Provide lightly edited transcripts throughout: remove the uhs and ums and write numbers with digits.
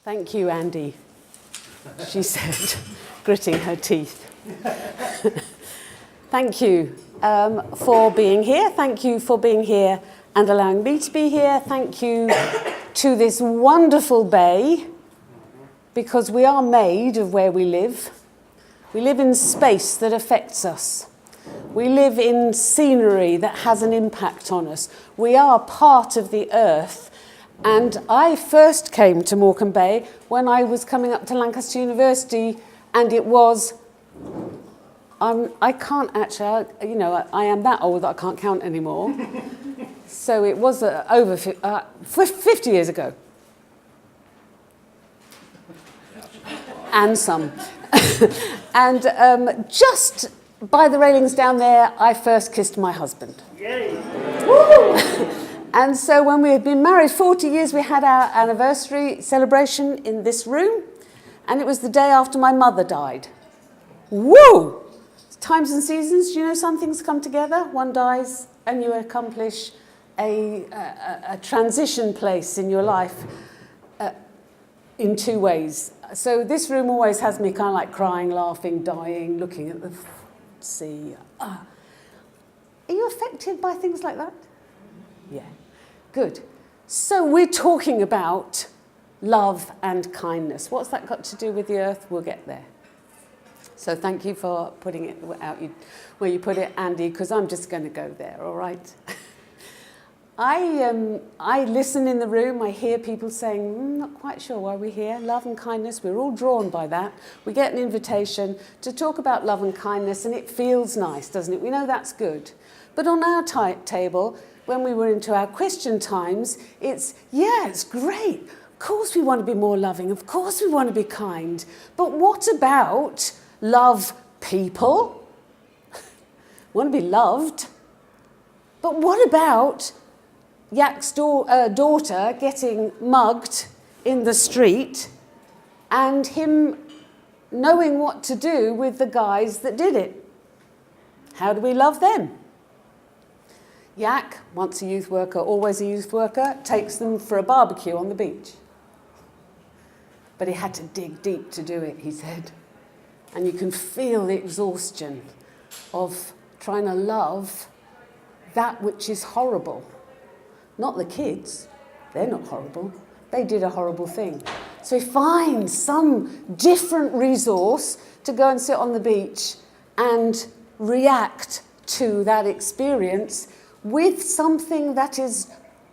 Thank you, Andy, she said, gritting her teeth. Thank you for being here. Thank you for being here and allowing me to be here. Thank you to this wonderful bay, because we are made of where we live. We live in space that affects us. We live in scenery that has an impact on us. We are part of the earth. And I first came to Morecambe Bay when I was coming up to Lancaster University, and it was, I can't actually, I am that old that I can't count anymore. So it was over 50 years ago. And some. And just by the railings down there, I first kissed my husband. Yay! And so when we had been married 40 years, we had our anniversary celebration in this room, and it was the day after my mother died. Woo! Times and seasons, you know, some things come together. One dies, and you accomplish a transition place in your life in two ways. So this room always has me kind of like crying, laughing, dying, looking at the sea. Are you affected by things like that? Yeah, good. So we're talking about love and kindness. What's that got to do with the earth? We'll get there. So thank you for putting it out where you put it, Andy, because I'm just going to go there, all right? I listen in the room, I hear people saying, not quite sure why we're here. Love and kindness, we're all drawn by that. We get an invitation to talk about love and kindness, and it feels nice, doesn't it? We know that's good. But on our table, when we were into our Christian times, it's great. Of course we want to be more loving. Of course we want to be kind. But what about love people? Want to be loved. But what about Yak's daughter getting mugged in the street and him knowing what to do with the guys that did it? How do we love them? Yak, once a youth worker, always a youth worker, takes them for a barbecue on the beach. But he had to dig deep to do it, he said. And you can feel the exhaustion of trying to love that which is horrible. Not the kids, they're not horrible. They did a horrible thing. So he finds some different resource to go and sit on the beach and react to that experience with something that is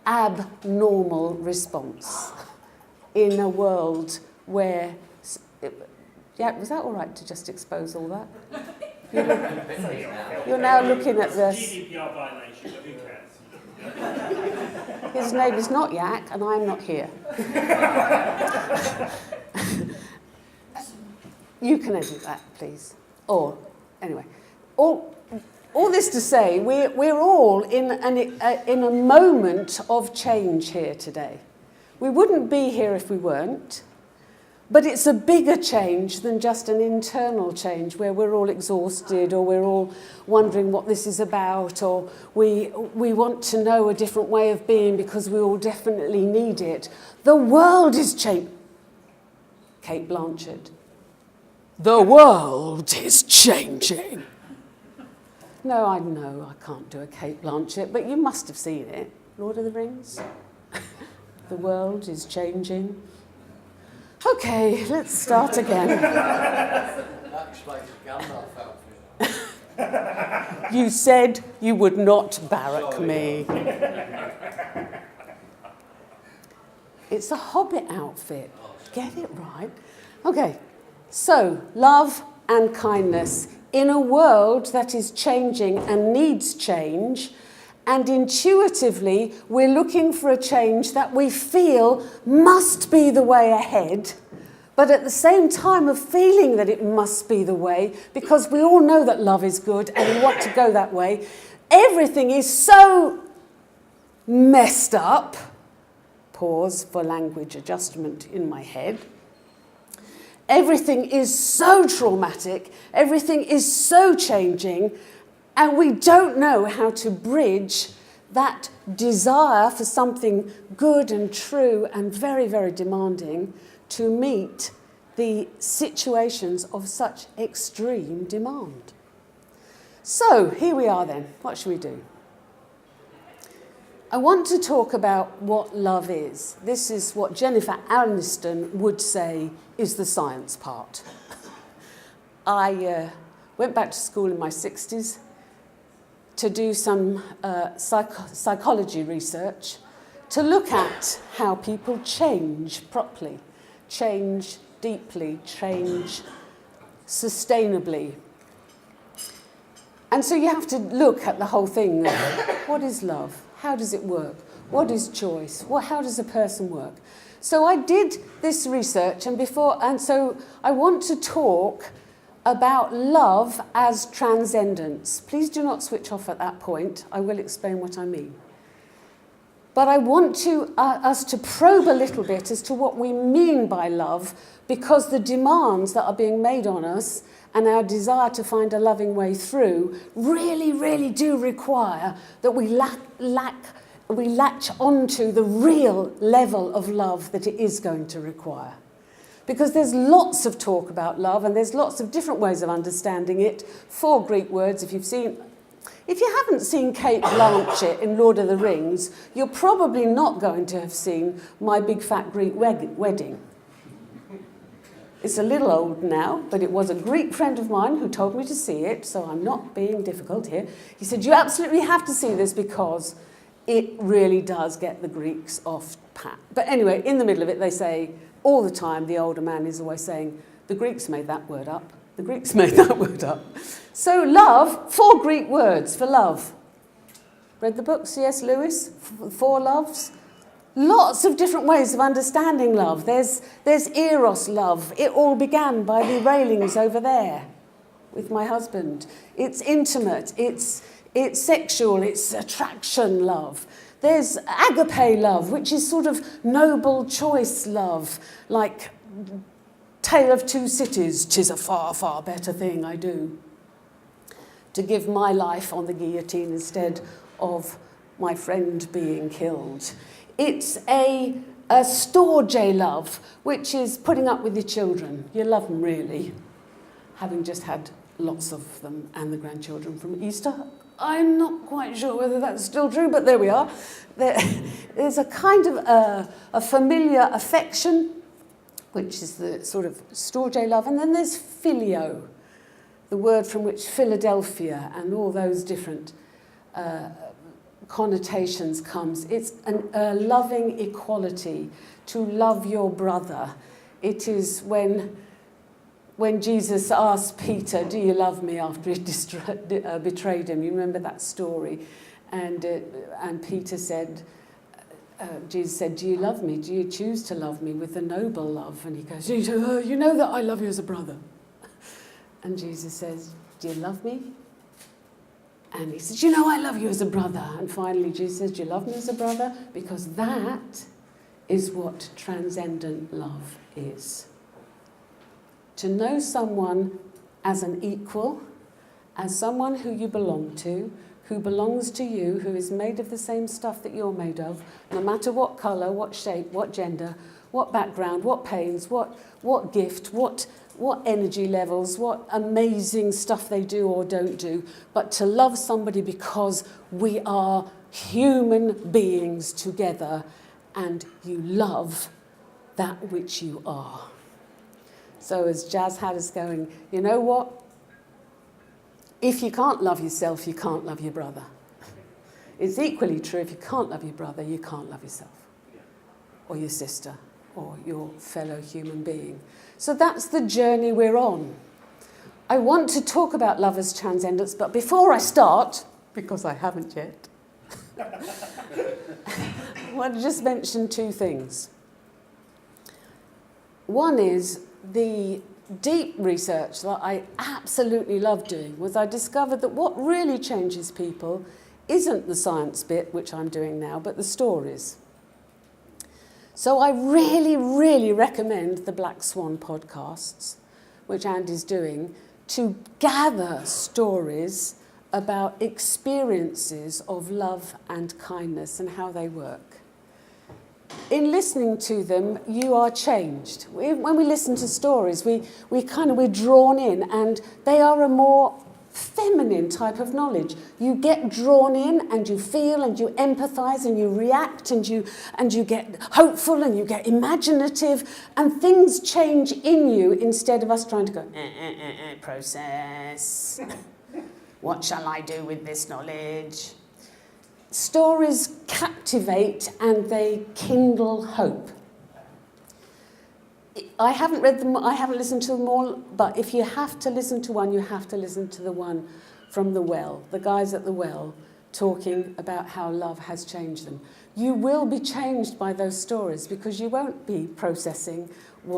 abnormal response in a world where... Yeah, was that all right to just expose all that? You're now looking at this. GDPR violation, but who cares? His name is not Yak, and I'm not here. You can edit that, please. Or, anyway. All this to say, we're all in a moment of change here today. We wouldn't be here if we weren't. But it's a bigger change than just an internal change where we're all exhausted or we're all wondering what this is about or we want to know a different way of being because we all definitely need it. The world is changing. Kate Blanchett. The world is changing. No, I know I can't do a Kate Blanchett, but you must have seen it. Lord of the Rings. The world is changing. Okay, let's start again. That explains the Gandalf outfit. You said you would not barrack me. It's a Hobbit outfit. Get it right. Okay, so love and kindness in a world that is changing and needs change. And intuitively, we're looking for a change that we feel must be the way ahead, but at the same time of feeling that it must be the way, because we all know that love is good and we want to go that way, everything is so messed up. Pause for language adjustment in my head. Everything is so traumatic, everything is so changing, and we don't know how to bridge that desire for something good and true and very, very demanding to meet the situations of such extreme demand. So here we are then. What should we do? I want to talk about what love is. This is what Jennifer Aniston would say is the science part. I went back to school in my 60s to do some psychology research to look at how people change properly, change deeply, change sustainably. And so you have to look at the whole thing. What is love? How does it work? What is choice? How does a person work? So I did this research, and so I want to talk about love as transcendence. Please do not switch off at that point. I will explain what I mean. But I want us to probe a little bit as to what we mean by love, because the demands that are being made on us and our desire to find a loving way through really, really do require that we latch onto the real level of love that it is going to require. Because there's lots of talk about love, and there's lots of different ways of understanding it. 4 Greek words. If you haven't seen Kate Blanchett in Lord of the Rings, you're probably not going to have seen My Big Fat Greek Wedding. It's a little old now, but it was a Greek friend of mine who told me to see it, so I'm not being difficult here. He said, you absolutely have to see this because it really does get the Greeks off pat. But anyway, in the middle of it, they say, all the time, the older man is always saying, the Greeks made that word up. The Greeks made that word up. So love, 4 Greek words for love. Read the book, C.S. Lewis, 4 loves? Lots of different ways of understanding love. There's eros love. It all began by the railings over there with my husband. It's intimate, it's sexual, it's attraction love. There's agape love, which is sort of noble choice love, like Tale of Two Cities, 'tis a far, far better thing I do, to give my life on the guillotine instead of my friend being killed. It's a storge love, which is putting up with your children. You love them really, having just had lots of them and the grandchildren from Easter. I'm not quite sure whether that's still true, but there we are. There's a kind of a familiar affection, which is the sort of storge love, and then there's filio, the word from which Philadelphia and all those different connotations comes. It's a loving equality, to love your brother. It is when Jesus asked Peter, do you love me, after he betrayed him. You remember that story? And Peter said, Jesus said, do you love me? Do you choose to love me with the noble love? And he goes, you know that I love you as a brother. And Jesus says, do you love me? And he says, you know I love you as a brother. And finally Jesus says, do you love me as a brother? Because that is what transcendent love is. To know someone as an equal, as someone who you belong to, who belongs to you, who is made of the same stuff that you're made of, no matter what colour, what shape, what gender, what background, what pains, what gift, what energy levels, what amazing stuff they do or don't do, but to love somebody because we are human beings together and you love that which you are. So as Jazz had us going, you know what? If you can't love yourself, you can't love your brother. It's equally true, if you can't love your brother, you can't love yourself, or your sister, or your fellow human being. So that's the journey we're on. I want to talk about love as transcendence, but before I start, because I haven't yet, I want to just mention 2 things. One is the deep research that I absolutely love doing was I discovered that what really changes people isn't the science bit, which I'm doing now, but the stories. So I really, really recommend the Black Swan podcasts, which Andy's doing, to gather stories about experiences of love and kindness and how they work. In listening to them, you are changed. When we listen to stories, we're drawn in, and they are a more feminine type of knowledge. You get drawn in, and you feel, and you empathise, and you react, and you get hopeful, and you get imaginative, and things change in you instead of us trying to go, process. What shall I do with this knowledge? Stories captivate and they kindle hope. I haven't read them, I haven't listened to them all, but if you have to listen to one, you have to listen to the one from the well, the guys at the well talking about how love has changed them. You will be changed by those stories because you won't be processing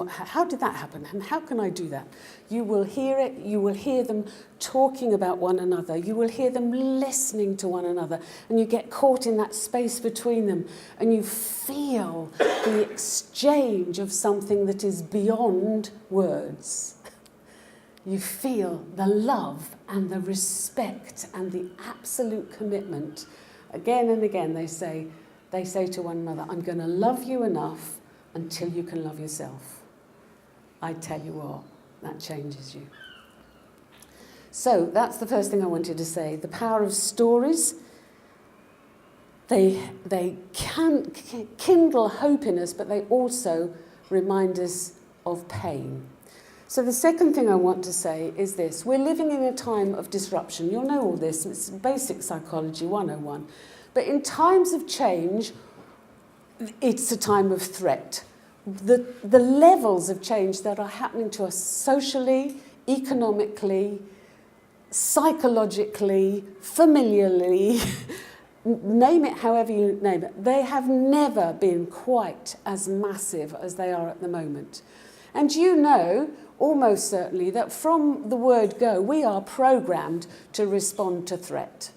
how did that happen and how can I do that? You will hear it, you will hear them talking about one another, you will hear them listening to one another, and you get caught in that space between them and you feel the exchange of something that is beyond words. You feel the love and the respect and the absolute commitment. Again and again they say to one another, I'm going to love you enough until you can love yourself. I tell you what, that changes you. So that's the first thing I wanted to say. The power of stories. They can kindle hope in us, but they also remind us of pain. So the second thing I want to say is this. We're living in a time of disruption. You'll know all this. It's basic psychology 101. But in times of change, it's a time of threat. The levels of change that are happening to us socially, economically, psychologically, familiarly, name it however you name it, they have never been quite as massive as they are at the moment. And you know, almost certainly, that from the word go, we are programmed to respond to threat.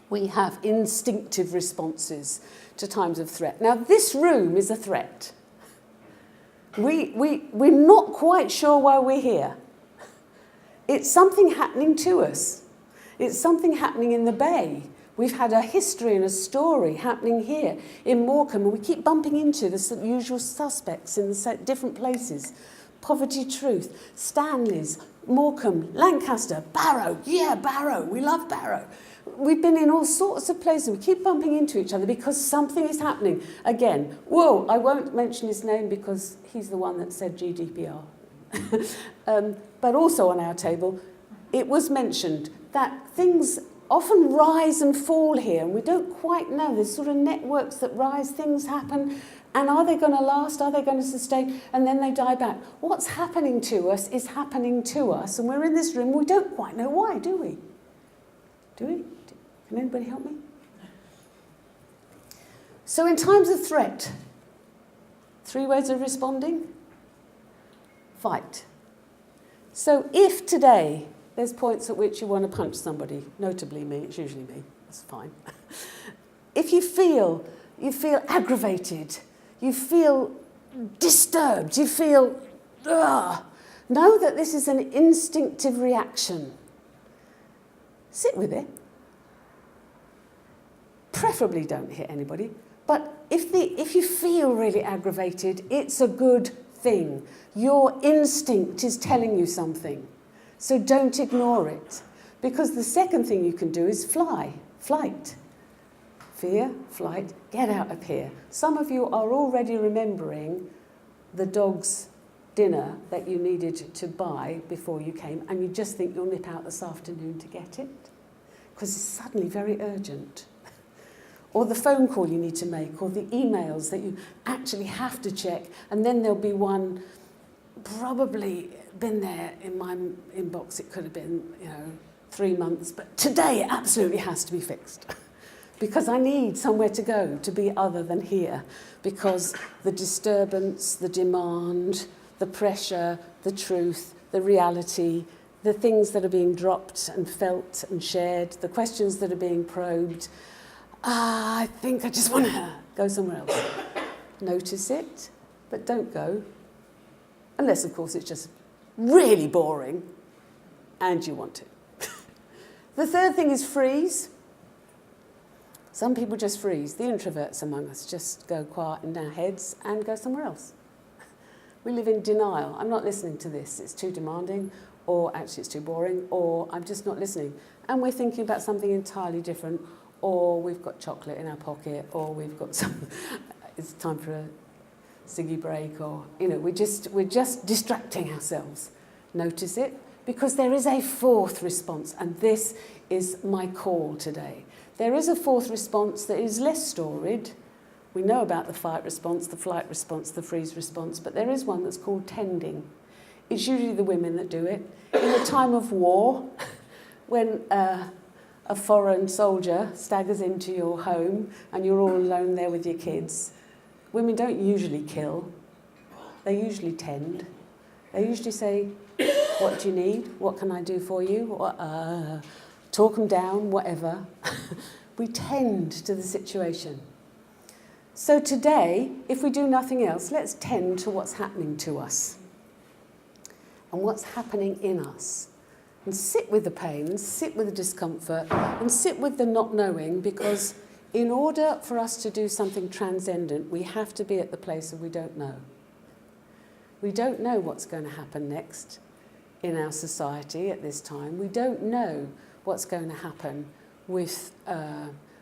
We have instinctive responses to times of threat. Now, this room is a threat. We're not quite sure why we're here. It's something happening to us. It's something happening in the Bay. We've had a history and a story happening here in Morecambe, and we keep bumping into the usual suspects in the different places. Poverty Truth, Stanley's, Morecambe, Lancaster, Barrow. Yeah, Barrow. We love Barrow. We've been in all sorts of places. We keep bumping into each other because something is happening. Again, whoa, I won't mention his name because he's the one that said GDPR. But also on our table, it was mentioned that things often rise and fall here, and we don't quite know. There's sort of networks that rise, things happen, and are they going to last? Are they going to sustain? And then they die back. What's happening to us is happening to us, and we're in this room. We don't quite know why, do we? Do we? Can anybody help me? So in times of threat, 3 ways of responding. Fight. So if today there's points at which you want to punch somebody, notably me, it's usually me, that's fine. If you feel aggravated, you feel disturbed, you feel, know that this is an instinctive reaction. Sit with it. Preferably don't hit anybody, but if you feel really aggravated, it's a good thing. Your instinct is telling you something, so don't ignore it. Because the second thing you can do is flight. Fear, flight, get out of here. Some of you are already remembering the dog's dinner that you needed to buy before you came, and you just think you'll nip out this afternoon to get it, because it's suddenly very urgent. Or the phone call you need to make, or the emails that you actually have to check, and then there'll be one, probably been there in my inbox, it could have been, 3 months, but today it absolutely has to be fixed. Because I need somewhere to go to be other than here, because the disturbance, the demand, the pressure, the truth, the reality, the things that are being dropped and felt and shared, the questions that are being probed, I think I just want to go somewhere else. Notice it, but don't go. Unless, of course, it's just really boring and you want to. The third thing is freeze. Some people just freeze. The introverts among us just go quiet in their heads and go somewhere else. We live in denial. I'm not listening to this. It's too demanding, or actually it's too boring, or I'm just not listening. And we're thinking about something entirely different, or we've got chocolate in our pocket, or we've got some, it's time for a ciggy break, or, you know, we're just distracting ourselves. Notice it, because there is a fourth response, and this is my call today. There is a fourth response that is less storied. We know about the fight response, the flight response, the freeze response, but there is one that's called tending. It's usually the women that do it. In a time of war, when a foreign soldier staggers into your home and you're all alone there with your kids, women don't usually kill. They usually tend. They usually say, what do you need? What can I do for you? Talk them down, whatever. We tend to the situation. So today, if we do nothing else, let's tend to what's happening to us and what's happening in us. And sit with the pain, sit with the discomfort, and sit with the not knowing, because in order for us to do something transcendent, we have to be at the place of we don't know. We don't know what's going to happen next in our society at this time. We don't know what's going to happen with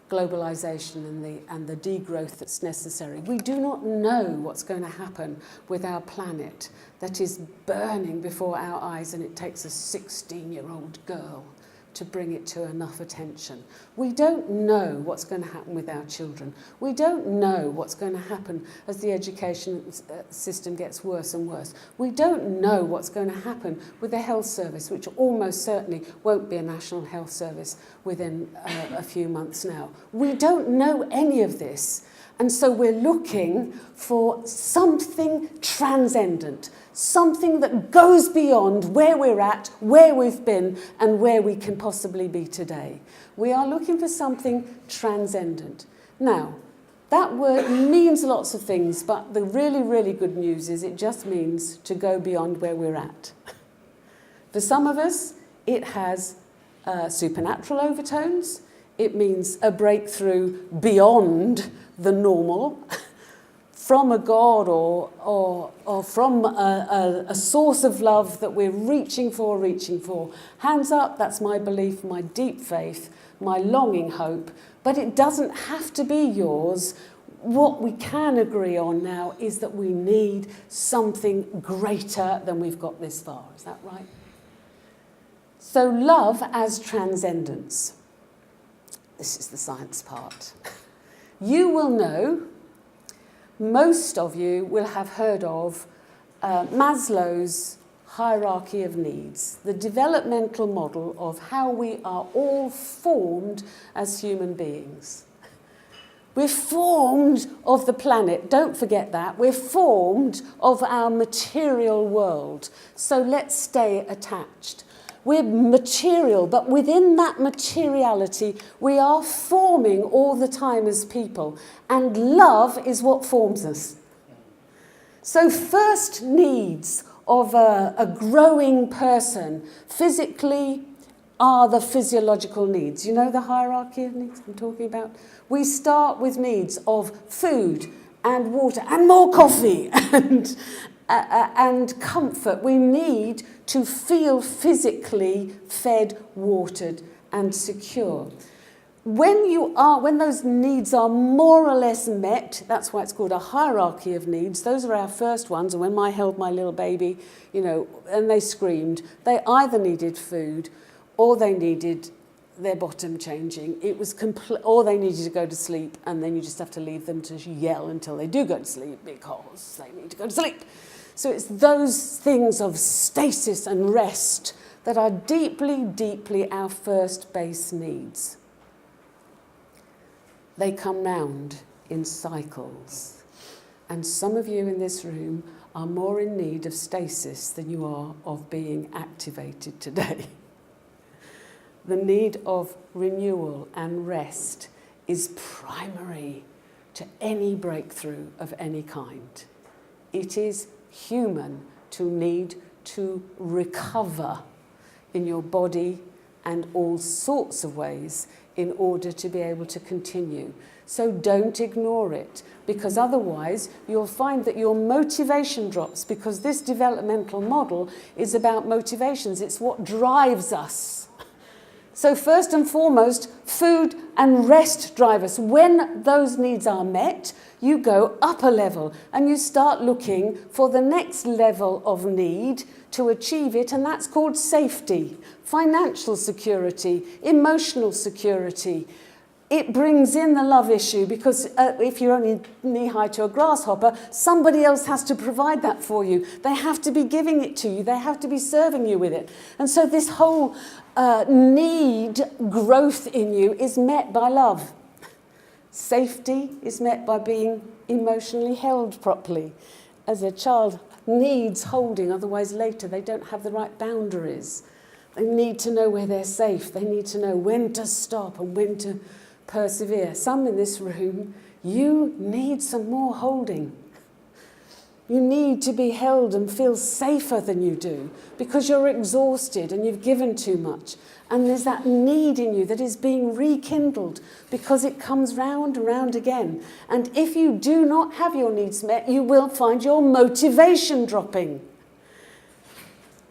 globalization and the degrowth that's necessary. We do not know what's going to happen with our planet that is burning before our eyes, and it takes a 16-year-old girl to bring it to enough attention. We don't know what's going to happen with our children. We don't know what's going to happen as the education system gets worse and worse. We don't know what's going to happen with the health service, which almost certainly won't be a national health service within a few months now. We don't know any of this. And so we're looking for something transcendent, something that goes beyond where we're at, where we've been, and where we can possibly be today. We are looking for something transcendent. Now, that word means lots of things, but the really, really good news is it just means to go beyond where we're at. For some of us, it has supernatural overtones. It means a breakthrough beyond the normal, from a God or from a source of love that we're reaching for. Hands up, that's my belief, my deep faith, my longing hope, but it doesn't have to be yours. What we can agree on now is that we need something greater than we've got this far. Is that right? So love as transcendence. This is the science part. You will know, most of you will have heard of Maslow's hierarchy of needs, the developmental model of how we are all formed as human beings. We're formed of the planet, don't forget that. We're formed of our material world, so let's stay attached. We're material, but within that materiality, we are forming all the time as people. And love is what forms us. So first needs of a growing person physically are the physiological needs. You know the hierarchy of needs I'm talking about? We start with needs of food and water and more coffee and comfort. We need to feel physically fed, watered, and secure. When those needs are more or less met, that's why it's called a hierarchy of needs. Those are our first ones. And when I held my little baby, and they screamed, they either needed food or they needed their bottom changing. It was or they needed to go to sleep, and then you just have to leave them to yell until they do go to sleep because they need to go to sleep. So it's those things of stasis and rest that are deeply, deeply our first base needs. They come round in cycles. And some of you in this room are more in need of stasis than you are of being activated today. The need of renewal and rest is primary to any breakthrough of any kind. It is human to need to recover in your body, and all sorts of ways in order to be able to continue. So don't ignore it, because otherwise you'll find that your motivation drops, because this developmental model is about motivations. It's what drives us. So first and foremost, food and rest drive us. When those needs are met, you go up a level and you start looking for the next level of need to achieve it, and that's called safety, financial security, emotional security. It brings in the love issue, because if you're only knee-high to a grasshopper, somebody else has to provide that for you. They have to be giving it to you. They have to be serving you with it. And so this whole need growth in you is met by love. Safety is met by being emotionally held properly. As a child needs holding, otherwise later they don't have the right boundaries. They need to know where they're safe. They need to know when to stop and when to persevere. Some in this room, you need some more holding. You need to be held and feel safer than you do, because you're exhausted and you've given too much. And there's that need in you that is being rekindled, because it comes round and round again. And if you do not have your needs met, you will find your motivation dropping.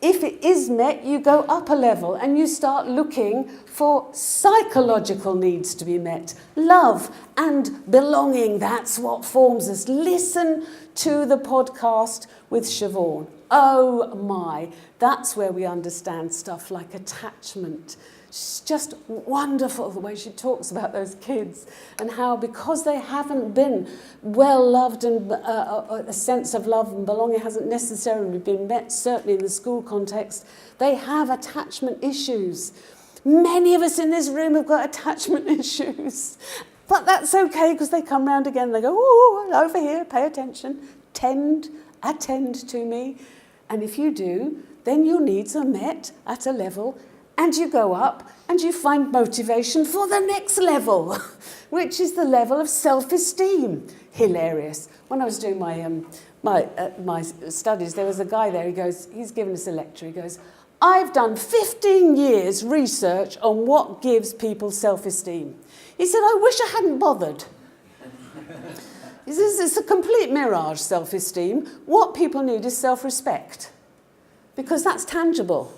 If it is met, you go up a level and you start looking for psychological needs to be met. Love and belonging, that's what forms us. Listen to the podcast with Siobhan. Oh my, that's where we understand stuff like attachment. She's just wonderful the way she talks about those kids, and how, because they haven't been well loved and a sense of love and belonging hasn't necessarily been met, certainly in the school context, they have attachment issues. Many of us in this room have got attachment issues, but that's okay, because they come round again and they go, oh, over here, pay attention, attend to me. And if you do, then your needs are met at a level, and you go up and you find motivation for the next level, which is the level of self-esteem. Hilarious. When I was doing my studies, there was a guy there, he's given us a lecture, he goes, I've done 15 years research on what gives people self-esteem. He said, I wish I hadn't bothered. He says, it's a complete mirage, self-esteem. What people need is self-respect, because that's tangible.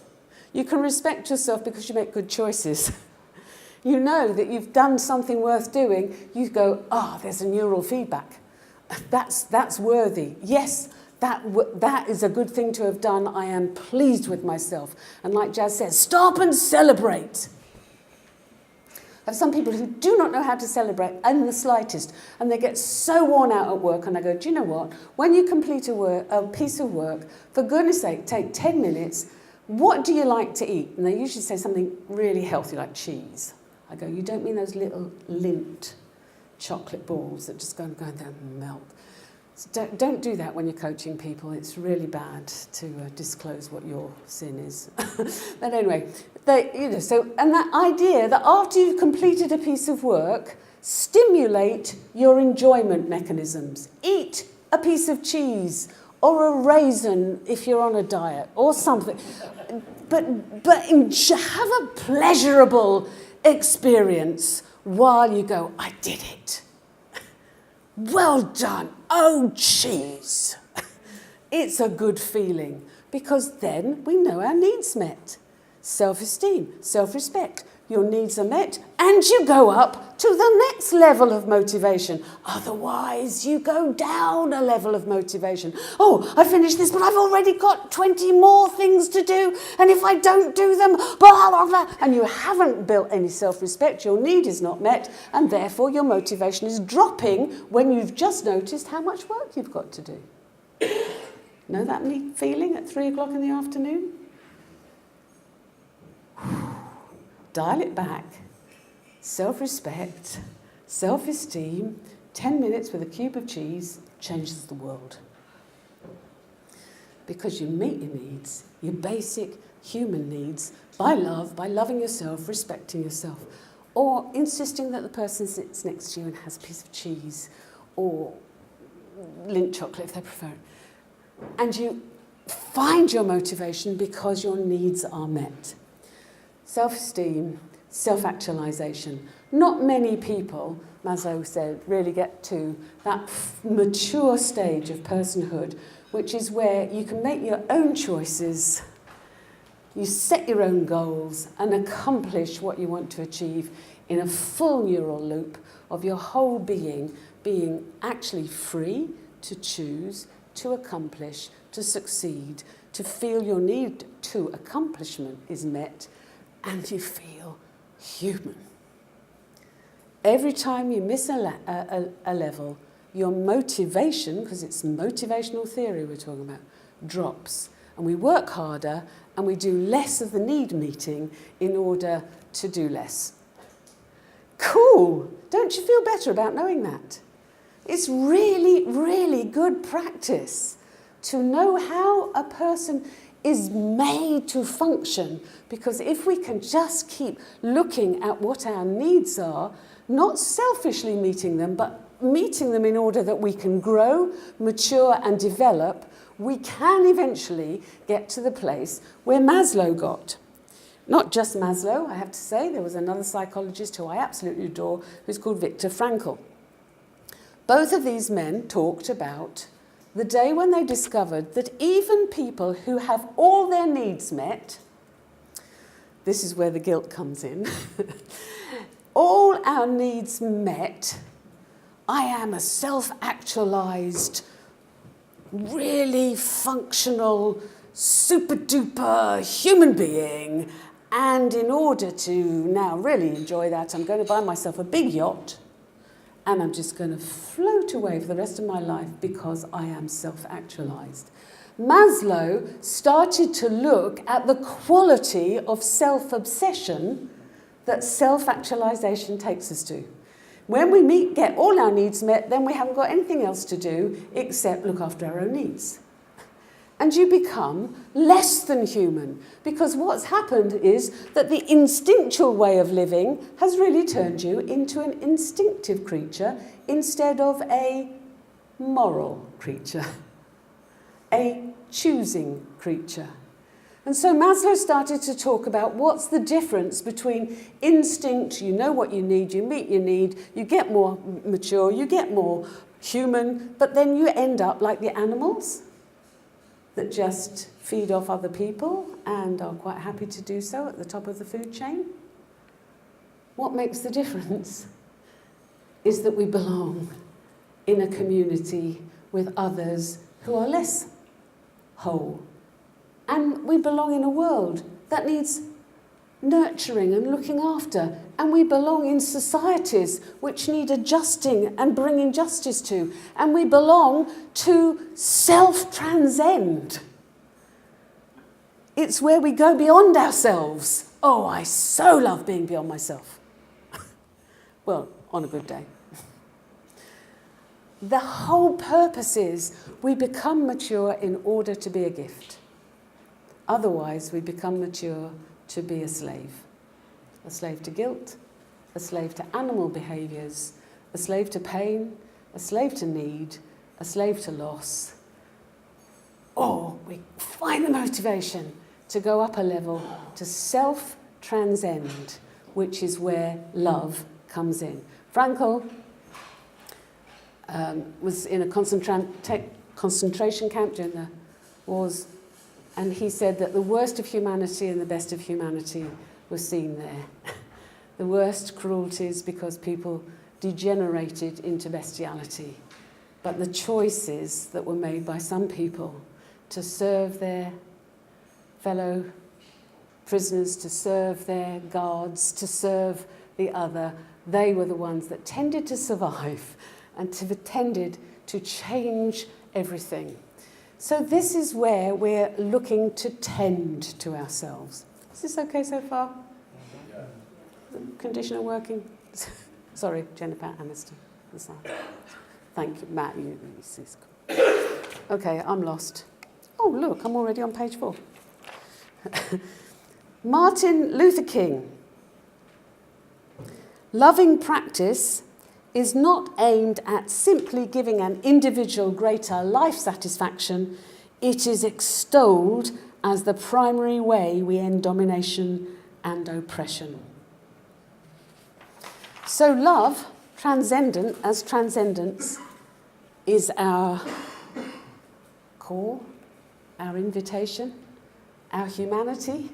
You can respect yourself because you make good choices. You know that you've done something worth doing. You go, there's a neural feedback. That's worthy. Yes, that is a good thing to have done. I am pleased with myself. And like Jazz says, stop and celebrate. I have some people who do not know how to celebrate in the slightest, and they get so worn out at work, and I go, do you know what? When you complete a piece of work, for goodness sake, take 10 minutes. What do you like to eat? And they usually say something really healthy, like cheese. I go, you don't mean those little Lindt chocolate balls that just go there and melt. So don't do that when you're coaching people. It's really bad to disclose what your sin is. But anyway, and that idea that after you've completed a piece of work, stimulate your enjoyment mechanisms. Eat a piece of cheese or a raisin if you're on a diet or something. But have a pleasurable experience while you go, I did it. Well done. Oh, cheese. It's a good feeling, because then we know our needs met. Self-esteem, self-respect. Your needs are met, and you go up to the next level of motivation. Otherwise, you go down a level of motivation. Oh, I finished this, but I've already got 20 more things to do, and if I don't do them, blah, blah, blah. And you haven't built any self-respect, your need is not met, and therefore your motivation is dropping when you've just noticed how much work you've got to do. Know that feeling at 3 o'clock in the afternoon? Dial it back. Self-respect, self-esteem, 10 minutes with a cube of cheese changes the world. Because you meet your needs, your basic human needs, by love, by loving yourself, respecting yourself, or insisting that the person sits next to you and has a piece of cheese or Lindt chocolate if they prefer it. And you find your motivation because your needs are met. self-esteem, self-actualization. Not many people, Maslow said, really get to that mature stage of personhood, which is where you can make your own choices, you set your own goals and accomplish what you want to achieve in a full neural loop of your whole being actually free to choose, to accomplish, to succeed, to feel your need to accomplishment is met, and you feel human. Every time you miss a level, your motivation, because it's motivational theory we're talking about, drops. And we work harder and we do less of the need meeting in order to do less. Cool! Don't you feel better about knowing that? It's really, really good practice to know how a person is made to function, because if we can just keep looking at what our needs are, not selfishly meeting them, but meeting them in order that we can grow, mature and develop, we can eventually get to the place where Maslow got. Not just Maslow, I have to say, there was another psychologist who I absolutely adore, who's called Viktor Frankl. Both of these men talked about the day when they discovered that even people who have all their needs met, this is where the guilt comes in, all our needs met, I am a self-actualized, really functional, super-duper human being, and in order to now really enjoy that, I'm going to buy myself a big yacht, and I'm just going to float away for the rest of my life because I am self-actualized. Maslow started to look at the quality of self-obsession that self-actualization takes us to. When we get all our needs met, then we haven't got anything else to do except look after our own needs. And you become less than human, because what's happened is that the instinctual way of living has really turned you into an instinctive creature instead of a moral creature, a choosing creature. And so Maslow started to talk about what's the difference between instinct, you know what you need, you meet your need, you get more mature, you get more human, but then you end up like the animals that just feed off other people and are quite happy to do so at the top of the food chain. What makes the difference is that we belong in a community with others who are less whole. And we belong in a world that needs nurturing and looking after. And we belong in societies which need adjusting and bringing justice to. And we belong to self-transcend. It's where we go beyond ourselves. Oh, I so love being beyond myself. Well, on a good day. The whole purpose is we become mature in order to be a gift. Otherwise, we become mature to be a slave to guilt, a slave to animal behaviours, a slave to pain, a slave to need, a slave to loss. Or we find the motivation to go up a level to self-transcend, which is where love comes in. Frankl was in a concentration camp during the wars, and he said that the worst of humanity and the best of humanity were seen there. The worst cruelties because people degenerated into bestiality. But the choices that were made by some people to serve their fellow prisoners, to serve their guards, to serve the other, they were the ones that tended to survive and tended to change everything. So this is where we're looking to tend to ourselves. Is this okay so far? Yeah. The conditioner working? Sorry, Jennifer Aniston. Thank you, Matt. Okay, I'm lost. Oh, look, I'm already on page 4. Martin Luther King. Loving practice is not aimed at simply giving an individual greater life satisfaction. It is extolled as the primary way we end domination and oppression. So love, transcendent as transcendence, is our call, our invitation, our humanity,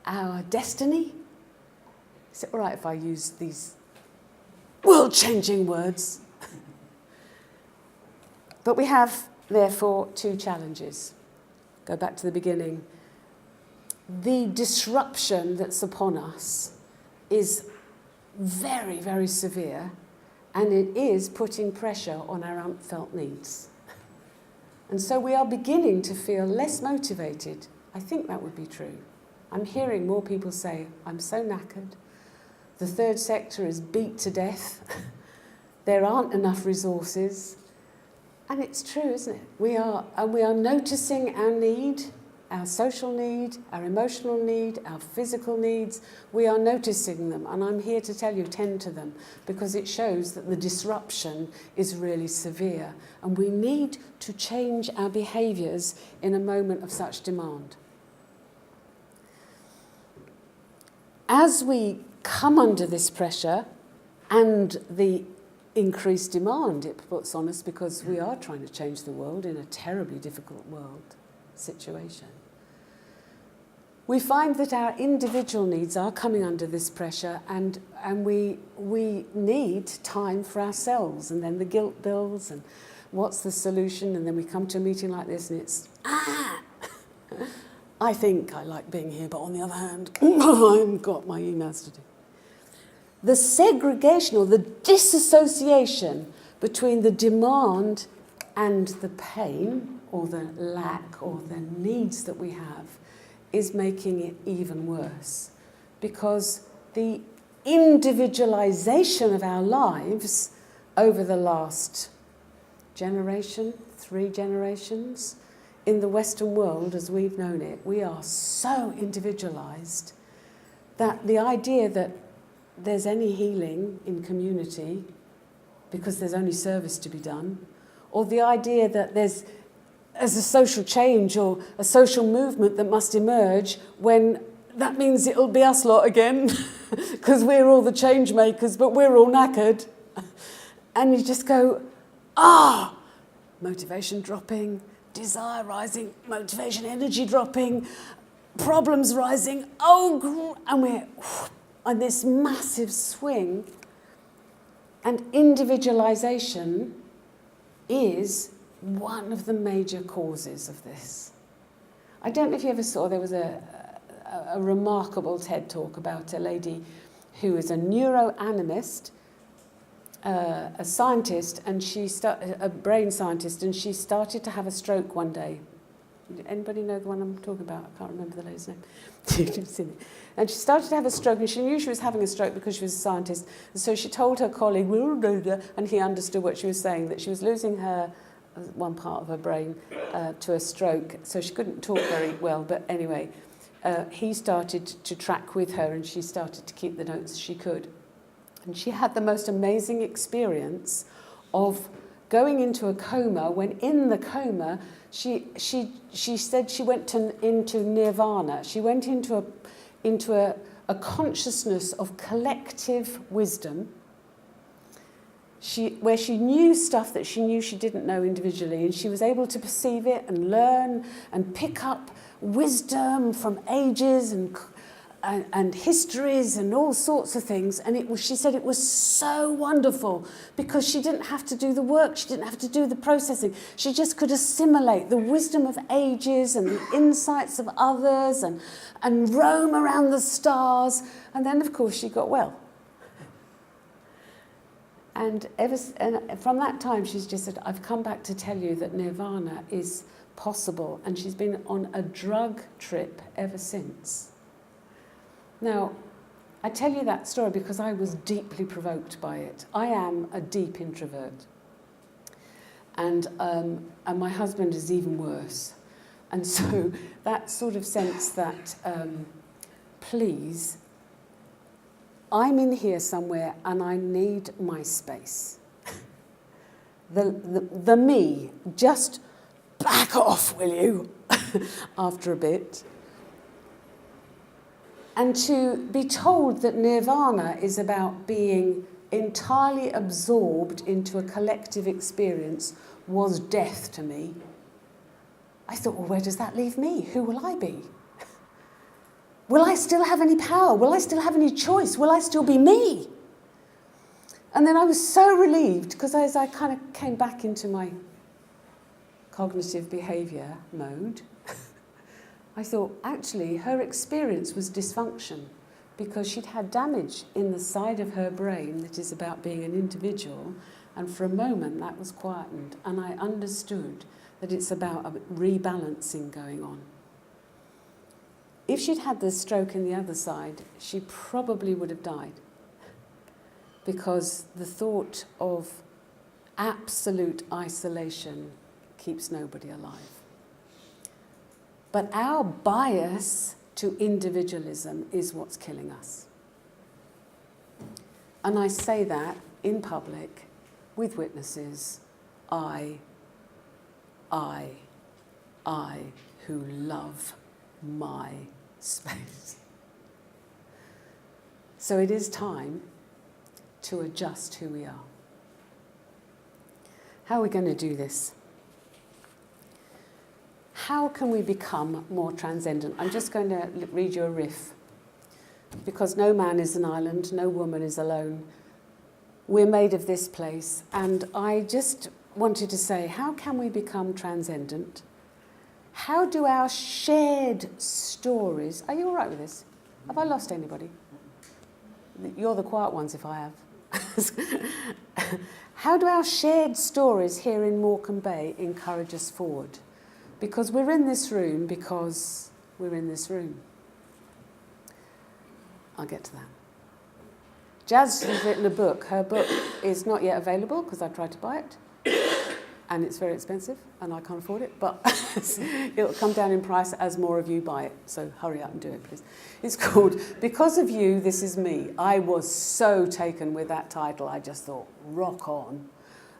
our destiny. Is it all right if I use these world-changing words? But we have, therefore, two challenges. Go back to the beginning. The disruption that's upon us is very, very severe, and it is putting pressure on our unfelt needs. And so we are beginning to feel less motivated. I think that would be true. I'm hearing more people say, I'm so knackered. The third sector is beat to death. There aren't enough resources. And it's true, isn't it? We are noticing our need, our social need, our emotional need, our physical needs. We are noticing them, and I'm here to tell you, tend to them, because it shows that the disruption is really severe, and we need to change our behaviours in a moment of such demand. As we come under this pressure and the increased demand it puts on us, because we are trying to change the world in a terribly difficult world situation, we find that our individual needs are coming under this pressure, and we need time for ourselves, and then the guilt builds, and what's the solution? And then we come to a meeting like this and it's, I think I like being here, but on the other hand, I've got my emails to do. The segregation or the disassociation between the demand and the pain or the lack or the needs that we have is making it even worse, because the individualization of our lives over the last generation, 3 generations, in the Western world as we've known it, we are so individualized that the idea that there's any healing in community because there's only service to be done, or the idea that there's as a social change or a social movement that must emerge, when that means it'll be us lot again because we're all the change makers, but we're all knackered. And you just go, motivation dropping, desire rising, motivation, energy dropping, problems rising, and we're on this massive swing. And individualization is one of the major causes of this. I don't know if you ever saw, there was a remarkable TED talk about a lady who is a neuroanimist, a scientist, and a brain scientist, and she started to have a stroke one day. Anybody know the one I'm talking about? I can't remember the lady's name. You've seen it. And she started to have a stroke, and she knew she was having a stroke because she was a scientist. And so she told her colleague, and he understood what she was saying, that she was losing her one part of her brain to a stroke, so she couldn't talk very well. But anyway, he started to track with her, and she started to keep the notes she could. And she had the most amazing experience of going into a coma, when in the coma, she said she went into nirvana. She went into a consciousness of collective wisdom, where she knew stuff that she knew she didn't know individually, and she was able to perceive it and learn and pick up wisdom from ages and histories and all sorts of things. And she said it was so wonderful because she didn't have to do the work, she didn't have to do the processing. She just could assimilate the wisdom of ages and the insights of others and roam around the stars. And then, of course, she got well. And from that time, she's just said, I've come back to tell you that nirvana is possible. And she's been on a drug trip ever since. Now, I tell you that story because I was deeply provoked by it. I am a deep introvert. And my husband is even worse. And so that sort of sense that, please, I'm in here somewhere and I need my space. The me, just back off, will you, after a bit. And to be told that nirvana is about being entirely absorbed into a collective experience was death to me. I thought, well, where does that leave me? Who will I be? Will I still have any power? Will I still have any choice? Will I still be me? And then I was so relieved, because as I kind of came back into my cognitive behaviour mode, I thought, actually, her experience was dysfunction, because she'd had damage in the side of her brain that is about being an individual, and for a moment that was quietened, and I understood that it's about a rebalancing going on. If she'd had the stroke in the other side, she probably would have died, because the thought of absolute isolation keeps nobody alive. But our bias to individualism is what's killing us. And I say that in public, with witnesses, I, who love my space. So it is time to adjust who we are. How are we going to do this? How can we become more transcendent? I'm just going to read you a riff. Because no man is an island, no woman is alone. We're made of this place. And I just wanted to say, how can we become transcendent? How do our shared stories... Are you all right with this? Have I lost anybody? You're the quiet ones if I have. How do our shared stories here in Morecambe Bay encourage us forward? Because we're in this room because we're in this room. I'll get to that. Jazz has written a book. Her book is not yet available because I tried to buy it. And it's very expensive and I can't afford it. But it'll come down in price as more of you buy it. So hurry up and do it, please. It's called Because of You, This Is Me. I was so taken with that title. I just thought, rock on.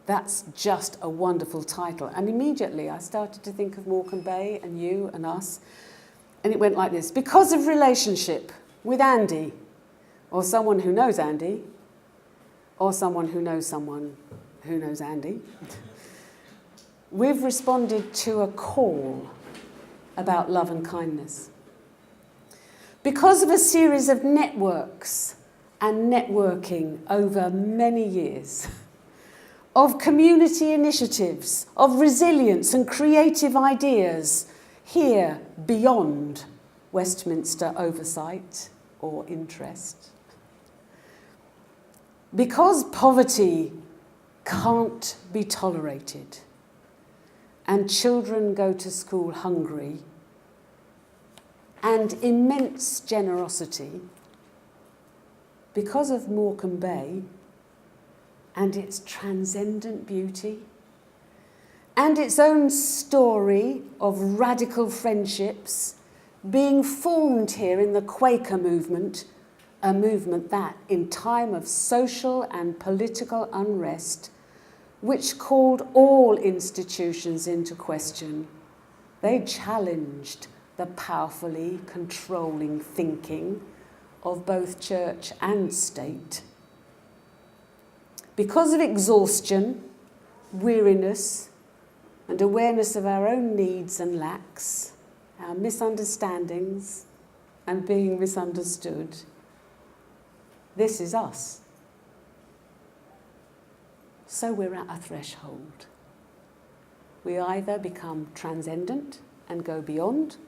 That's just a wonderful title. And immediately I started to think of Morecambe Bay and you and us. And it went like this. Because of relationship with Andy, or someone who knows Andy, or someone who knows Andy, we've responded to a call about love and kindness. Because of a series of networks and networking over many years, of community initiatives, of resilience and creative ideas here beyond Westminster oversight or interest. Because poverty can't be tolerated and children go to school hungry, and immense generosity, because of Morecambe Bay and its transcendent beauty, and its own story of radical friendships being formed here in the Quaker movement, a movement that, in time of social and political unrest, which called all institutions into question, they challenged the powerfully controlling thinking of both church and state. Because of exhaustion, weariness, and awareness of our own needs and lacks, our misunderstandings, and being misunderstood, this is us. So we're at a threshold. We either become transcendent and go beyond,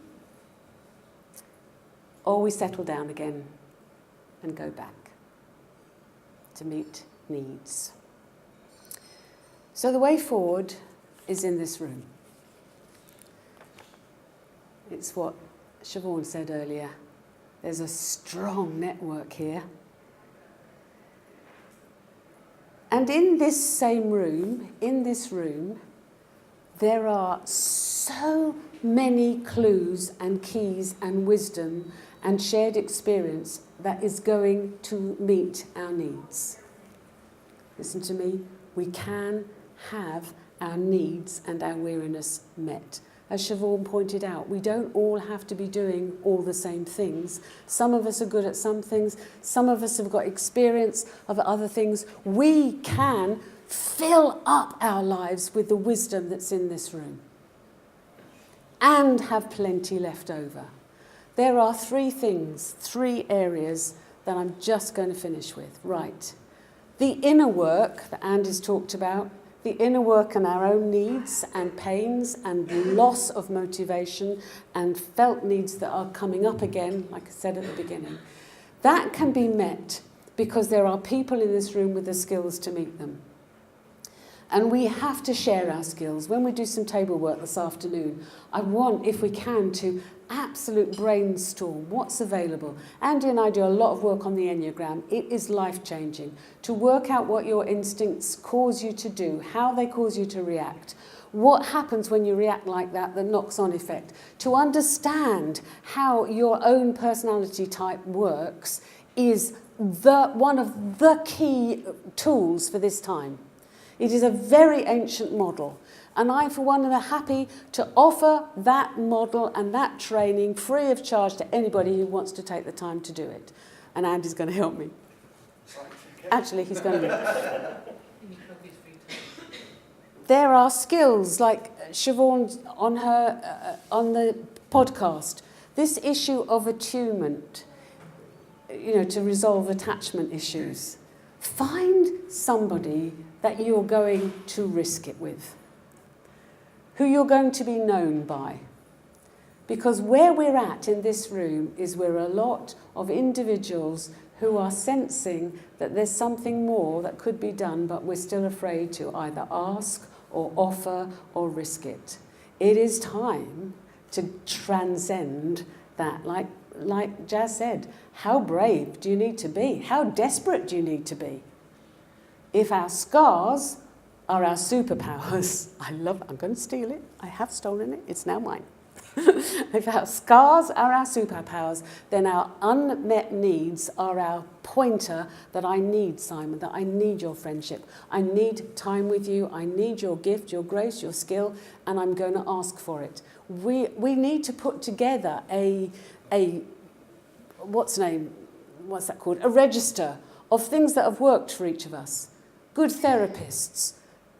or we settle down again and go back to meet needs. So the way forward is in this room. It's what Siobhan said earlier. There's a strong network here. And in this same room, there are so many clues and keys and wisdom and shared experience that is going to meet our needs. Listen to me, we can have our needs and our weariness met. as Siobhan pointed out, we don't all have to be doing all the same things. Some of us are good at some things. Some of us have got experience of other things. We can fill up our lives with the wisdom that's in this room and have plenty left over. There are 3 things, 3 areas that I'm just going to finish with. Right. The inner work that Andy's talked about, the inner work and our own needs and pains and loss of motivation and felt needs that are coming up again, like I said at the beginning, that can be met because there are people in this room with the skills to meet them. And we have to share our skills. When we do some table work this afternoon, I want, if we can, to absolute brainstorm what's available. Andy and I do a lot of work on the Enneagram. It is life-changing to work out what your instincts cause you to do, how they cause you to react, what happens when you react like that knocks on effect, to understand how your own personality type works is one of the key tools for this time. It is a very ancient model. And I, for one, am happy to offer that model and that training free of charge to anybody who wants to take the time to do it. And Andy's going to help me. Actually, he's going to. There are skills, like Siobhan on the podcast. This issue of attunement, to resolve attachment issues. Find somebody that you're going to risk it with, who you're going to be known by. Because where we're at in this room is we're a lot of individuals who are sensing that there's something more that could be done, but we're still afraid to either ask or offer or risk it. It is time to transcend that. Like Jazz said, how brave do you need to be? How desperate do you need to be? If our scars are our superpowers, I'm going to steal it. I have stolen it. It's now mine. If our scars are our superpowers, then our unmet needs are our pointer that I need, Simon, that I need your friendship. I need time with you. I need your gift, your grace, your skill, and I'm going to ask for it. We need to put together a what's that called? A register of things that have worked for each of us. Good therapists,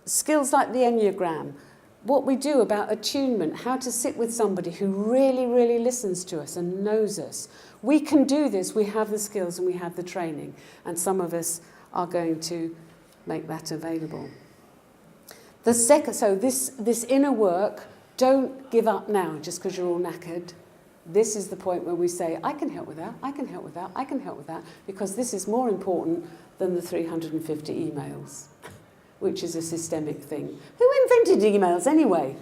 skills like the Enneagram, what we do about attunement, how to sit with somebody who really, really listens to us and knows us. We can do this. We have the skills and we have the training. And some of us are going to make that available. So this inner work, don't give up now just because you're all knackered. This is the point where we say, I can help with that, I can help with that, I can help with that, because this is more important than the 350 emails, which is a systemic thing. Who invented emails anyway?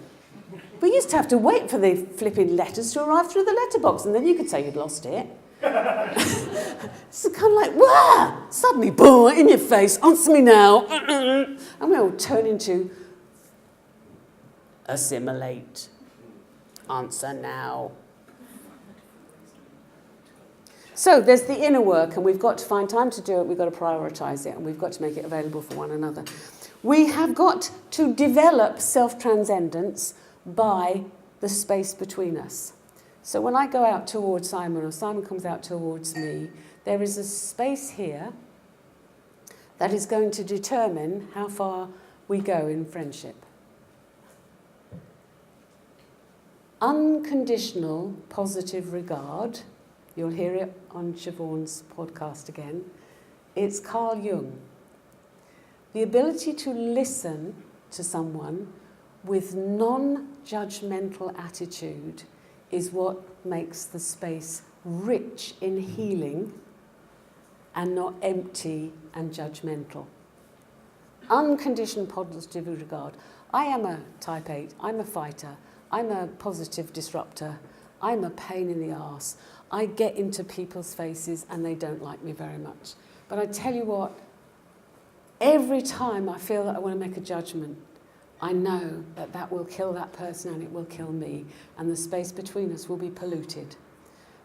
We used to have to wait for the flipping letters to arrive through the letterbox, and then you could say you'd lost it. It's kind of like, wah! Suddenly, boom, in your face, answer me now. And we all turn into assimilate, answer now. So there's the inner work, and we've got to find time to do it, we've got to prioritise it, and we've got to make it available for one another. We have got to develop self-transcendence by the space between us. So when I go out towards Simon, or Simon comes out towards me, there is a space here that is going to determine how far we go in friendship. Unconditional positive regard. You'll hear it on Siobhan's podcast again. It's Carl Jung. The ability to listen to someone with non-judgmental attitude is what makes the space rich in healing and not empty and judgmental. Unconditioned positive regard. I am a type 8. I'm a fighter. I'm a positive disruptor. I'm a pain in the arse. I get into people's faces and they don't like me very much. But I tell you what, every time I feel that I want to make a judgment, I know that that will kill that person and it will kill me, and the space between us will be polluted.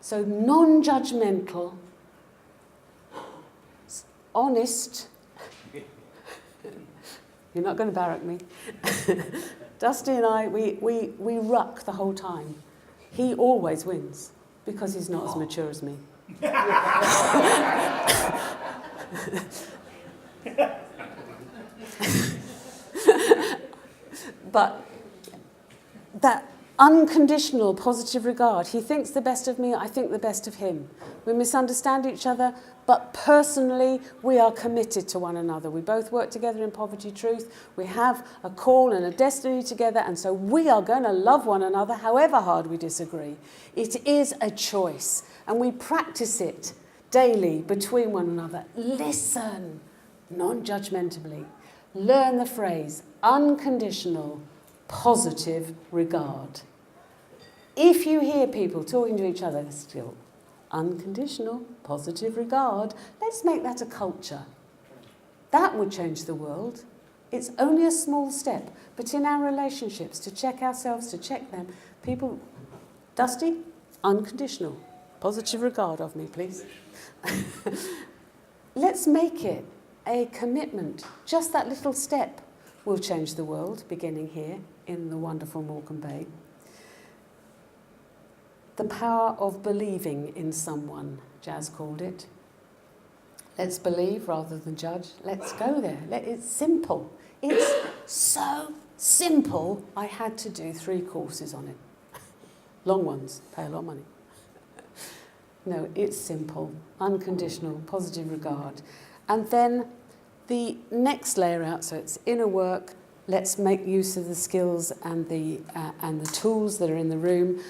So non-judgmental, honest, you're not going to barrack me, Dusty and I, we ruck the whole time. He always wins because he's not as mature as me. But that unconditional positive regard, he thinks the best of me, I think the best of him. We misunderstand each other, but personally we are committed to one another. We both work together in Poverty Truth. We have a call and a destiny together, and so we are going to love one another however hard we disagree. It is a choice, and we practice it daily between one another. Listen non-judgmentally. Learn the phrase unconditional positive regard. If you hear people talking to each other, still unconditional positive regard, let's make that a culture. That would change the world. It's only a small step, but in our relationships, to check ourselves, to check them, people, Dusty, unconditional positive regard of me, please. Let's make it a commitment. Just that little step will change the world, beginning here in the wonderful Morecambe Bay. The power of believing in someone, Jazz called it. Let's believe rather than judge. Let's go there. It's simple. It's so simple, I had to do 3 courses on it. Long ones, pay a lot of money. No, it's simple, unconditional, positive regard. And then the next layer out, so it's inner work. Let's make use of the skills and the tools that are in the room.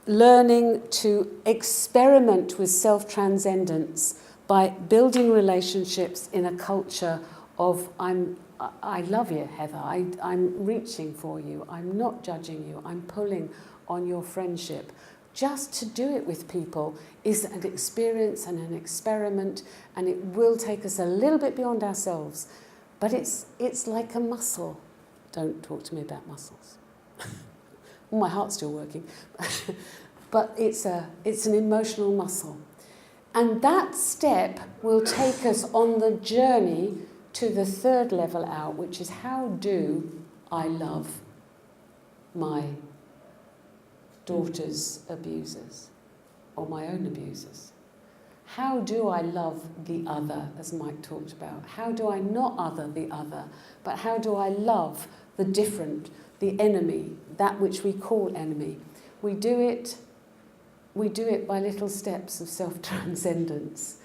Learning to experiment with self-transcendence by building relationships in a culture of I love you, Heather. I'm reaching for you. I'm not judging you. I'm pulling on your friendship. Just to do it with people is an experience and an experiment, and it will take us a little bit beyond ourselves. But it's like a muscle. Don't talk to me about muscles. Well, my heart's still working. But it's an emotional muscle. And that step will take us on the journey to the 3rd level out, which is how do I love my daughter's abusers or my own abusers? How do I love the other, as Mike talked about? How do I not other the other, but how do I love the different, the enemy, that which we call enemy? We do it by little steps of self-transcendence,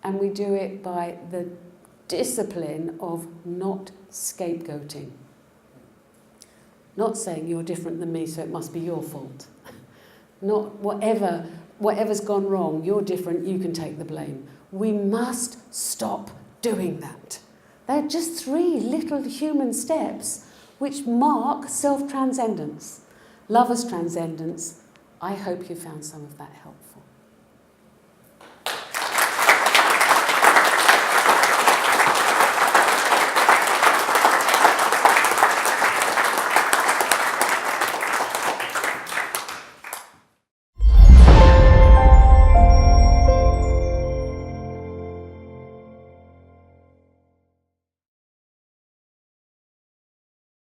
and we do it by the discipline of not scapegoating. Not saying you're different than me, so it must be your fault. Not whatever's gone wrong, you're different, you can take the blame. We must stop doing that. They're just 3 little human steps which mark self-transcendence, lover's transcendence. I hope you found some of that helpful.